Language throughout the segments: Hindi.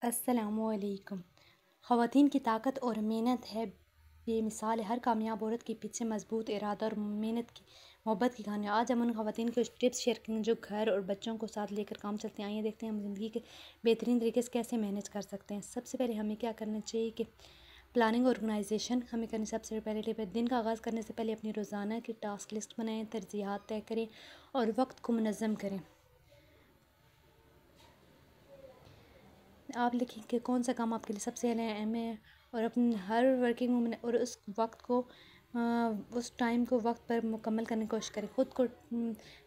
अस्सलामुअलैकुम। ख़वातीन की ताकत और मेहनत है बेमिसाल है। हर कामयाब औरत के पीछे मजबूत इरादा और मेहनत की मोहब्बत की कहानी। आज हम उन ख़वातीन के टिप्स शेयर करेंगे जो घर और बच्चों को साथ लेकर काम चलते हैं। आइए देखते हैं हम ज़िंदगी के बेहतरीन तरीके से कैसे मैनेज कर सकते हैं। सबसे पहले हमें क्या करना चाहिए कि प्लानिंग ऑर्गेनाइजेशन हमें करनी सबसे पहले। दिन का आगाज़ करने से पहले अपनी रोज़ाना की टास्क लिस्ट बनाएं, तरजीहात तय करें और वक्त को मुनज़्ज़म करें। आप लिखें कि कौन सा काम आपके लिए सबसे अहम है और अपने हर वर्किंग वूमन और उस वक्त को उस टाइम को वक्त पर मुकम्मल करने की कोशिश करें। ख़ुद को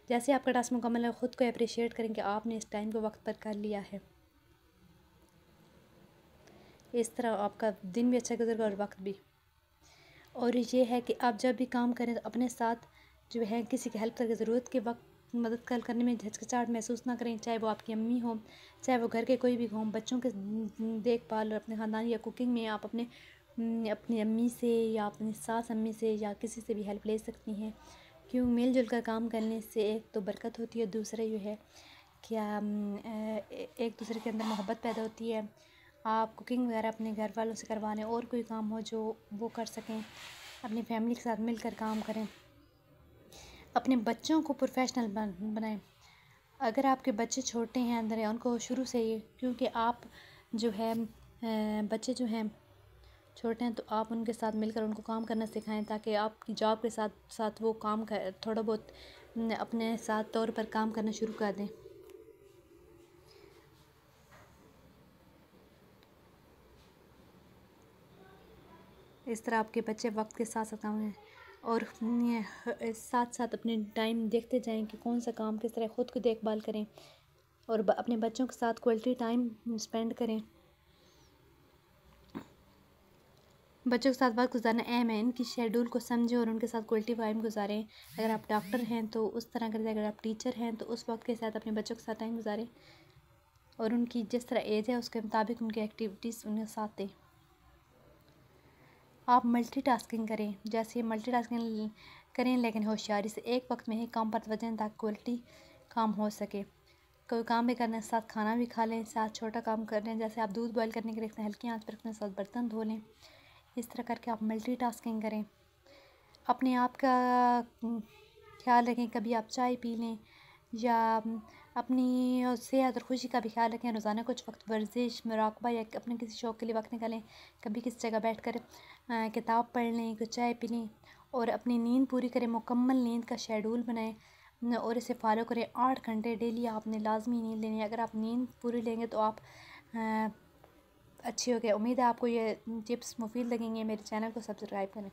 जैसे आपका टास्क मुकम्मल है ख़ुद को अप्रिशिएट करें कि आपने इस टाइम को वक्त पर कर लिया है। इस तरह आपका दिन भी अच्छा गुजरेगा और वक्त भी। और ये है कि आप जब भी काम करें तो अपने साथ जो है किसी की हेल्प करके ज़रूरत के वक्त मदद करने में हिचकिचाहट महसूस ना करें, चाहे वो आपकी अम्मी हो, चाहे वो घर के कोई भी हों। बच्चों के देखभाल और अपने ख़ानदान या कुकिंग में आप अपनी अम्मी से या अपनी सास अम्मी से या किसी से भी हेल्प ले सकती हैं। क्यों मिलजुल कर काम करने से एक तो बरकत होती है, दूसरा ये है क्या एक दूसरे के अंदर मोहब्बत पैदा होती है। आप कुकिंग वगैरह अपने घर वालों से करवा लें और कोई काम हो जो वो कर सकें, अपनी फैमिली के साथ मिलकर काम करें। अपने बच्चों को प्रोफेशनल बनाएं। अगर आपके बच्चे छोटे हैं अंदर है उनको शुरू से ही, क्योंकि आप जो है बच्चे जो हैं छोटे हैं तो आप उनके साथ मिलकर उनको काम करना सिखाएं ताकि आपकी जॉब के साथ साथ वो काम कर थोड़ा बहुत अपने साथ तौर पर काम करना शुरू कर दें। इस तरह आपके बच्चे वक्त के साथ साथ काम और साथ साथ अपने टाइम देखते जाएं कि कौन सा काम किस तरह ख़ुद की देखभाल करें और अपने बच्चों के साथ क्वालिटी टाइम स्पेंड करें। बच्चों के साथ वक्त गुजारना अहम है। इनकी शेड्यूल को समझें और उनके साथ क्वालिटी टाइम गुजारें। अगर आप डॉक्टर हैं तो उस तरह करें, अगर आप टीचर हैं तो उस वक्त के साथ अपने बच्चों के साथ टाइम गुजारें और उनकी जिस तरह एज है उसके मुताबिक उनकी एक्टिविटीज़ उनके साथ दें। आप मल्टीटास्किंग करें, जैसे मल्टीटास्किंग करें लेकिन होशियारी से। एक वक्त में ही काम पर तवज्जो दें ताकि क्वालिटी काम हो सके। कोई काम भी करने के साथ खाना भी खा लें, साथ छोटा काम कर लें, जैसे आप दूध बॉयल करने के लिए रखते हैं हल्की आंच पर रखने के साथ बर्तन धो लें। इस तरह करके आप मल्टीटास्किंग करें। अपने आप का ख्याल रखें, कभी आप चाय पी लें या अपनी सेहत और खुशी का भी ख्याल रखें। रोज़ाना कुछ वक्त वर्जिश, मुराकबा या अपने किसी शौक़ के लिए वक्त निकालें। कभी किसी जगह बैठ कर किताब पढ़ लें, कुछ चाय पी लें और अपनी नींद पूरी करें। मुकम्मल नींद का शेड्यूल बनाएं और इसे फॉलो करें। 8 घंटे डेली आपने लाजमी नींद लेनी है। अगर आप नींद पूरी लेंगे तो आप अच्छी हो गए। उम्मीद है आपको ये टिप्स मुफीद लगेंगे। मेरे चैनल को सब्सक्राइब करें।